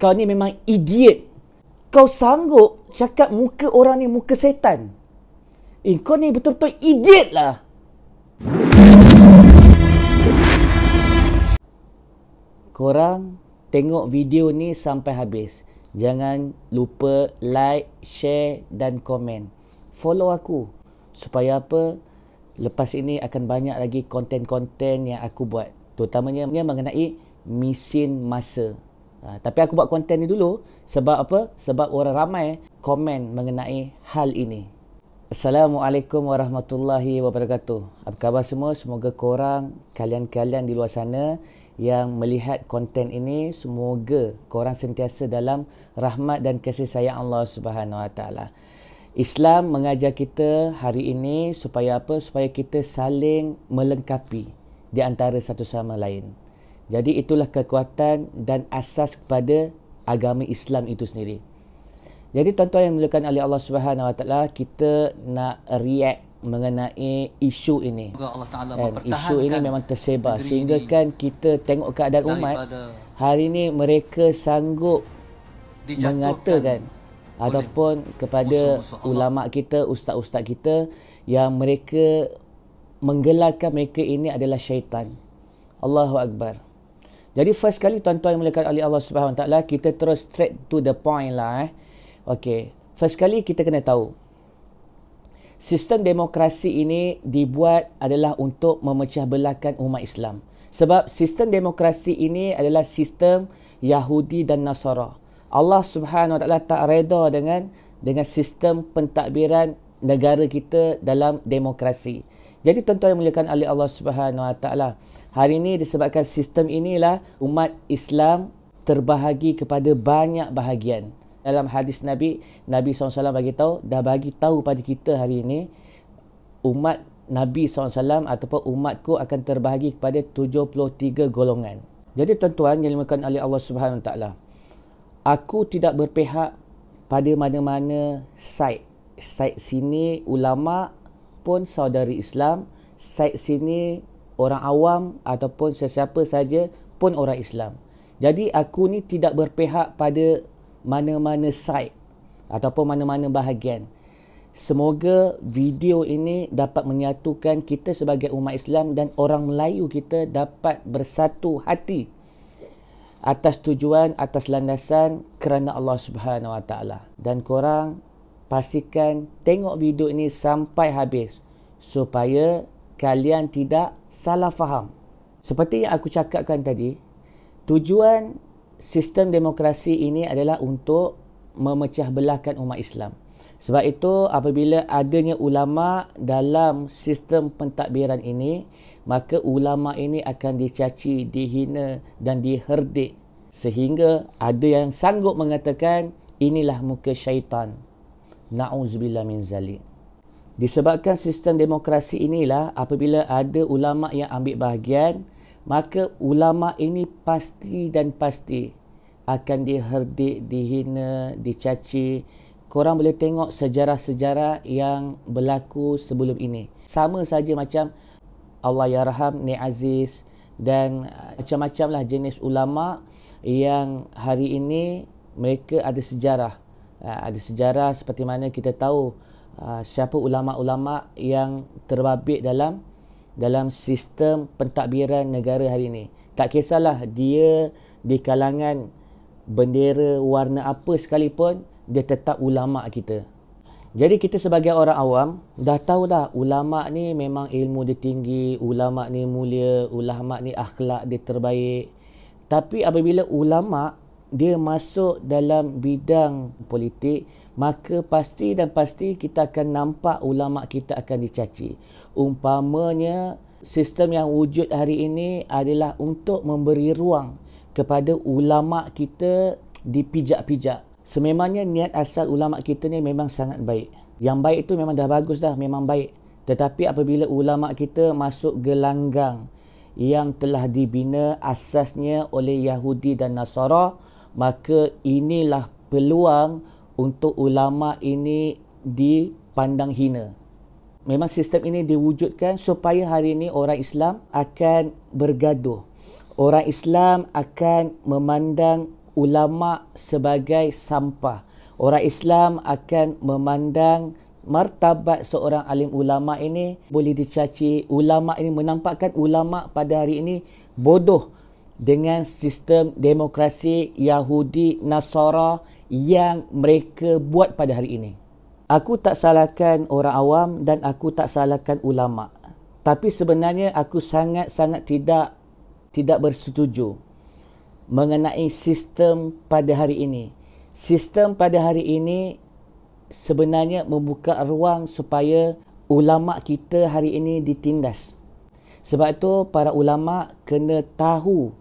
kau ni memang idiot. Kau sanggup cakap muka orang ni muka setan. Kau ni betul-betul idiot lah. Korang tengok video ni sampai habis. Jangan lupa like, share dan komen. Follow aku. Supaya apa? Lepas ini akan banyak lagi konten-konten yang aku buat. Terutamanya mengenai mesin masa. Tapi aku buat konten ni dulu. Sebab apa? Sebab orang ramai komen mengenai hal ini. Assalamualaikum warahmatullahi wabarakatuh. Apa khabar semua? Semoga korang, kalian-kalian di luar sana yang melihat konten ini, semoga korang sentiasa dalam rahmat dan kasih sayang Allah Subhanahu Wa Taala. Islam mengajar kita hari ini supaya apa? Supaya kita saling melengkapi di antara satu sama lain. Jadi itulah kekuatan dan asas kepada agama Islam itu sendiri. Jadi tuan-tuan yang dimuliakan oleh Allah Subhanahu Wa Taala, kita nak react mengenai isu ini. Isu ini memang tersebar sehingga kan kita tengok keadaan umat hari ini, mereka sanggup mengatakan ataupun kepada ulama kita, ustaz-ustaz kita yang mereka menggelarkan mereka ini adalah syaitan. Allahu Akbar. Jadi first kali tuan-tuan yang dimuliakan oleh Allah Subhanahu Wa Taala, kita terus straight to the point lah. Okey, first kali kita kena tahu sistem demokrasi ini dibuat adalah untuk memecah belahkan umat Islam. Sebab sistem demokrasi ini adalah sistem Yahudi dan Nasara. Allah Subhanahu Wa Taala tak reda dengan sistem pentadbiran negara kita dalam demokrasi. Jadi tuan-tuan yang dimuliakan oleh Allah Subhanahu Wa Taala, hari ini disebabkan sistem inilah umat Islam terbahagi kepada banyak bahagian. Dalam hadis Nabi SAW bagi tahu, dah bagi tahu pada kita hari ini, umat Nabi SAW ataupun umatku akan terbahagi kepada 73 golongan. Jadi tuan-tuan yang dimuliakan oleh Allah Subhanahu Wa Taala, aku tidak berpihak pada mana-mana side. Side sini ulama pun saudari Islam, side sini orang awam ataupun sesiapa saja pun orang Islam. Jadi aku ni tidak berpihak pada mana-mana side ataupun mana-mana bahagian. Semoga video ini dapat menyatukan kita sebagai umat Islam dan orang Melayu kita dapat bersatu hati atas tujuan, atas landasan kerana Allah Subhanahu Wa Taala. Dan korang pastikan tengok video ini sampai habis supaya kalian tidak salah faham. Seperti yang aku cakapkan tadi, tujuan sistem demokrasi ini adalah untuk memecah belahkan umat Islam. Sebab itu apabila adanya ulama dalam sistem pentadbiran ini, maka ulama ini akan dicaci, dihina dan diherdik. Sehingga ada yang sanggup mengatakan inilah muka syaitan. Na'udzubillah min zalik. Disebabkan sistem demokrasi inilah apabila ada ulama yang ambil bahagian, maka ulama ini pasti dan pasti akan diherdik, dihina, dicaci. Korang boleh tengok sejarah-sejarah yang berlaku sebelum ini. Sama saja macam Allah Yarham Nik Aziz dan macam-macam lah jenis ulama yang hari ini mereka ada sejarah. Ada sejarah seperti mana kita tahu siapa ulama-ulama yang terbabit dalam sistem pentadbiran negara hari ini. Tak kisahlah dia di kalangan bendera warna apa sekalipun, dia tetap ulama kita. Jadi kita sebagai orang awam dah tahu dah ulama ni memang ilmu dia tinggi, ulama ni mulia, ulama ni akhlak dia terbaik. Tapi apabila ulama dia masuk dalam bidang politik, maka pasti dan pasti kita akan nampak ulama kita akan dicaci. Umpamanya sistem yang wujud hari ini adalah untuk memberi ruang kepada ulama kita dipijak-pijak. Sememangnya niat asal ulama kita ni memang sangat baik. Yang baik itu memang dah bagus dah, memang baik. Tetapi apabila ulama kita masuk gelanggang yang telah dibina asasnya oleh Yahudi dan Nasara, maka inilah peluang untuk ulama ini dipandang hina. Memang sistem ini diwujudkan supaya hari ini orang Islam akan bergaduh. Orang Islam akan memandang ulama sebagai sampah. Orang Islam akan memandang martabat seorang alim ulama ini boleh dicaci. Ulama ini menampakkan ulama pada hari ini bodoh dengan sistem demokrasi Yahudi Nasara yang mereka buat pada hari ini. Aku tak salahkan orang awam dan aku tak salahkan ulama. Tapi sebenarnya aku sangat-sangat tidak bersetuju mengenai sistem pada hari ini. Sistem pada hari ini sebenarnya membuka ruang supaya ulama kita hari ini ditindas. Sebab itu para ulama kena tahu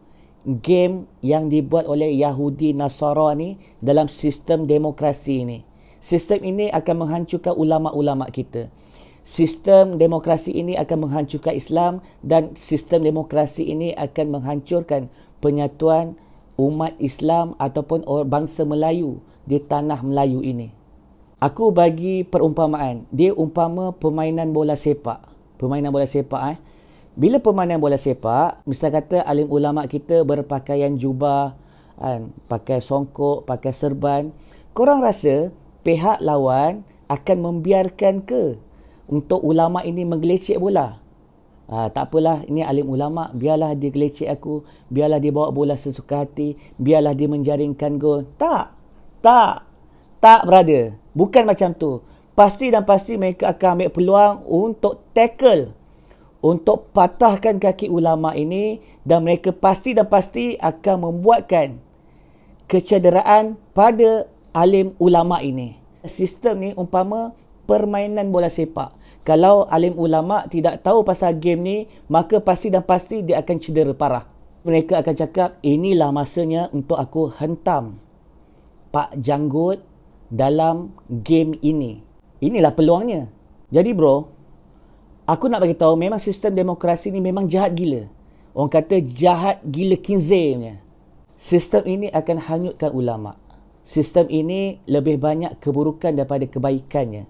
game yang dibuat oleh Yahudi Nasara ni dalam sistem demokrasi ini. Sistem ini akan menghancurkan ulama-ulama kita. Sistem demokrasi ini akan menghancurkan Islam dan sistem demokrasi ini akan menghancurkan penyatuan umat Islam ataupun bangsa Melayu di tanah Melayu ini. Aku bagi perumpamaan. Dia umpama permainan bola sepak. Permainan bola sepak. Bila permainan bola sepak, misal kata alim ulama kita berpakaian jubah, pakai songkok, pakai serban. Korang rasa pihak lawan akan membiarkan ke untuk ulama ini menggelecek bola? Tak apalah, ini alim ulama, biarlah dia gelecek aku, biarlah dia bawa bola sesuka hati, biarlah dia menjaringkan gol. Tak brother, bukan macam tu. Pasti dan pasti mereka akan ambil peluang untuk tackle, untuk patahkan kaki ulama ini, dan mereka pasti dan pasti akan membuatkan kecederaan pada alim ulama ini. Sistem ni umpama permainan bola sepak. Kalau alim ulama tidak tahu pasal game ni, maka pasti dan pasti dia akan cedera parah. Mereka akan cakap, inilah masanya untuk aku hentam Pak Janggut dalam game ini. Inilah peluangnya. Jadi bro, aku nak bagi tahu memang sistem demokrasi ni memang jahat gila. Orang kata jahat gila kinzirnya. Sistem ini akan hanyutkan ulama. Sistem ini lebih banyak keburukan daripada kebaikannya.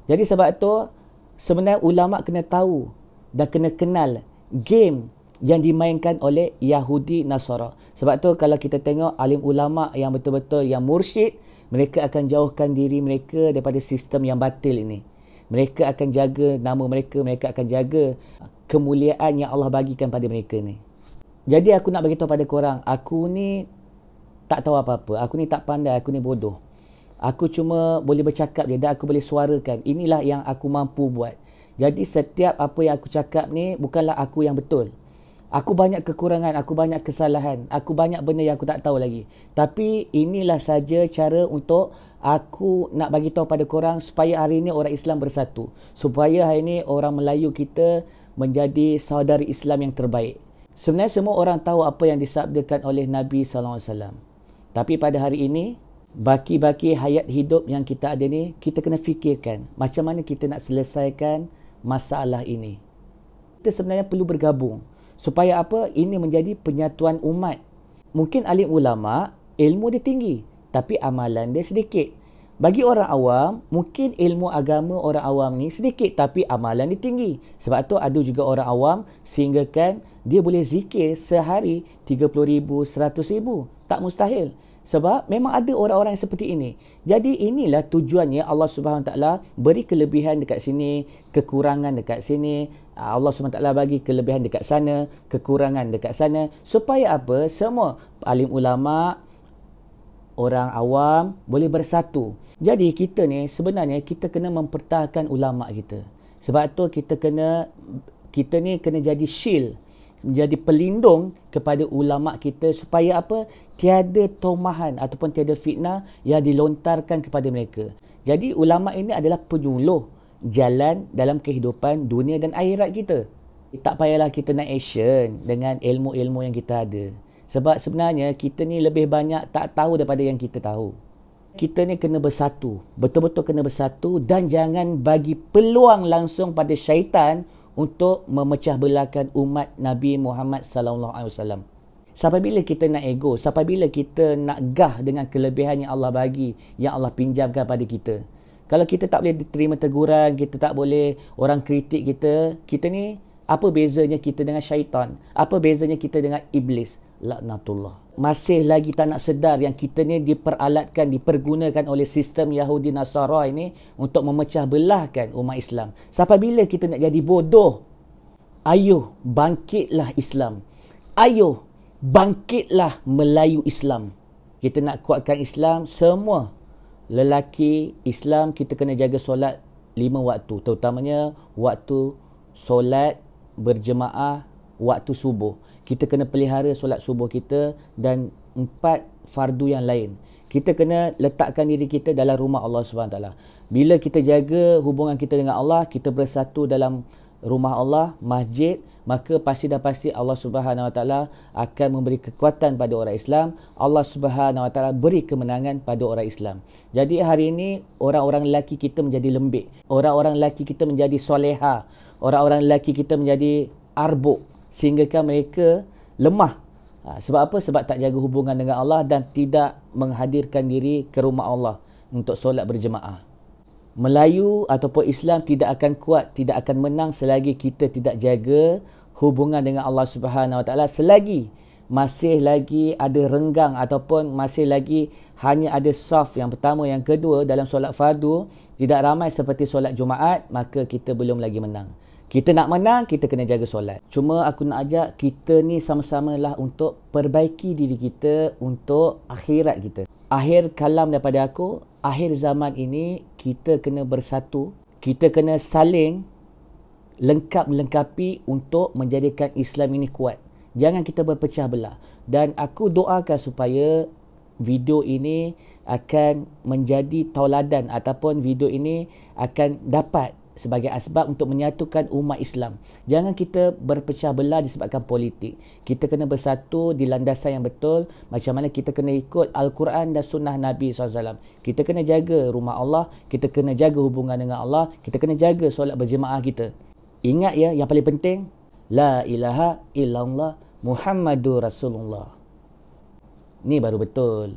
Jadi sebab itu sebenarnya ulama kena tahu dan kena kenal game yang dimainkan oleh Yahudi Nasara. Sebab tu kalau kita tengok alim ulama yang betul-betul yang mursyid, mereka akan jauhkan diri mereka daripada sistem yang batil ini. Mereka akan jaga nama mereka, mereka akan jaga kemuliaan yang Allah bagikan pada mereka ni. Jadi aku nak beritahu pada korang, aku ni tak tahu apa-apa. Aku ni tak pandai, aku ni bodoh. Aku cuma boleh bercakap je dan aku boleh suarakan. Inilah yang aku mampu buat. Jadi setiap apa yang aku cakap ni bukanlah aku yang betul. Aku banyak kekurangan, aku banyak kesalahan, aku banyak benda yang aku tak tahu lagi. Tapi inilah saja cara untuk aku nak bagi tahu pada korang supaya hari ini orang Islam bersatu. Supaya hari ini orang Melayu kita menjadi saudari Islam yang terbaik. Sebenarnya semua orang tahu apa yang disabdakan oleh Nabi SAW. Tapi pada hari ini, baki-baki hayat hidup yang kita ada ni, kita kena fikirkan macam mana kita nak selesaikan masalah ini. Kita sebenarnya perlu bergabung. Supaya apa? Ini menjadi penyatuan umat. Mungkin alim ulama, ilmu dia tinggi, tapi amalan dia sedikit. Bagi orang awam, mungkin ilmu agama orang awam ni sedikit, tapi amalan dia tinggi. Sebab tu ada juga orang awam sehinggakan dia boleh zikir sehari 30,000, 100,000. Tak mustahil. Sebab memang ada orang-orang yang seperti ini. Jadi inilah tujuannya Allah SWT beri kelebihan dekat sini, kekurangan dekat sini. Allah SWT bagi kelebihan dekat sana, kekurangan dekat sana. Supaya apa? Semua alim ulama, orang awam boleh bersatu. Jadi kita ni sebenarnya kita kena mempertahankan ulama kita. Sebab tu kita ni kena jadi shield, menjadi pelindung kepada ulama kita supaya apa? Tiada tomahan ataupun tiada fitnah yang dilontarkan kepada mereka. Jadi ulama ini adalah penyuluh jalan dalam kehidupan dunia dan akhirat kita. Tak payahlah kita nak action dengan ilmu-ilmu yang kita ada. Sebab sebenarnya kita ni lebih banyak tak tahu daripada yang kita tahu. Kita ni kena bersatu, betul-betul kena bersatu dan jangan bagi peluang langsung pada syaitan untuk memecah belahkan umat Nabi Muhammad sallallahu alaihi wasallam. Sampai bila kita nak ego? Sampai bila kita nak gah dengan kelebihan yang Allah bagi, yang Allah pinjamkan pada kita? Kalau kita tak boleh terima teguran, kita tak boleh orang kritik kita, kita ni apa bezanya kita dengan syaitan? Apa bezanya kita dengan iblis? laknatullah. Masih lagi tak nak sedar yang kita ni diperalatkan, dipergunakan oleh sistem Yahudi Nasara ini untuk memecah belahkan umat Islam. Sampai bila kita nak jadi bodoh? Ayuh, bangkitlah Islam. Ayuh, bangkitlah Melayu Islam. Kita nak kuatkan Islam, semua lelaki Islam kita kena jaga solat 5 waktu. Terutamanya waktu solat berjemaah, waktu subuh. Kita kena pelihara solat subuh kita dan 4 fardu yang lain. Kita kena letakkan diri kita dalam rumah Allah SWT. Bila kita jaga hubungan kita dengan Allah, kita bersatu dalam rumah Allah, masjid, maka pasti dah pasti Allah Subhanahu Wa Taala akan memberi kekuatan pada orang Islam. Allah Subhanahu Wa Taala beri kemenangan pada orang Islam. Jadi hari ini orang-orang lelaki kita menjadi lembik, orang-orang lelaki kita menjadi soleha, orang-orang lelaki kita menjadi arbuk, sehinggakan mereka lemah. Sebab apa? Sebab tak jaga hubungan dengan Allah dan tidak menghadirkan diri ke rumah Allah untuk solat berjemaah. Melayu ataupun Islam tidak akan kuat, tidak akan menang selagi kita tidak jaga hubungan dengan Allah Subhanahu Wa Taala, selagi masih lagi ada renggang ataupun masih lagi hanya ada saf yang pertama, yang kedua dalam solat fardu tidak ramai seperti solat Jumaat, maka kita belum lagi menang. Kita nak menang, kita kena jaga solat. Cuma aku nak ajak kita ni sama-samalah untuk perbaiki diri kita untuk akhirat kita. Akhir kalam daripada aku, akhir zaman ini kita kena bersatu, kita kena saling lengkap-lengkapi untuk menjadikan Islam ini kuat. Jangan kita berpecah belah. Dan aku doakan supaya video ini akan menjadi tauladan ataupun video ini akan dapat sebagai asbab untuk menyatukan umat Islam. Jangan kita berpecah belah disebabkan politik. Kita kena bersatu di landasan yang betul. Macam mana kita kena ikut Al-Quran dan Sunnah Nabi SAW. Kita kena jaga rumah Allah. Kita kena jaga hubungan dengan Allah. Kita kena jaga solat berjemaah kita. Ingat ya, yang paling penting, La ilaha illallah Muhammadur Rasulullah. Ni baru betul.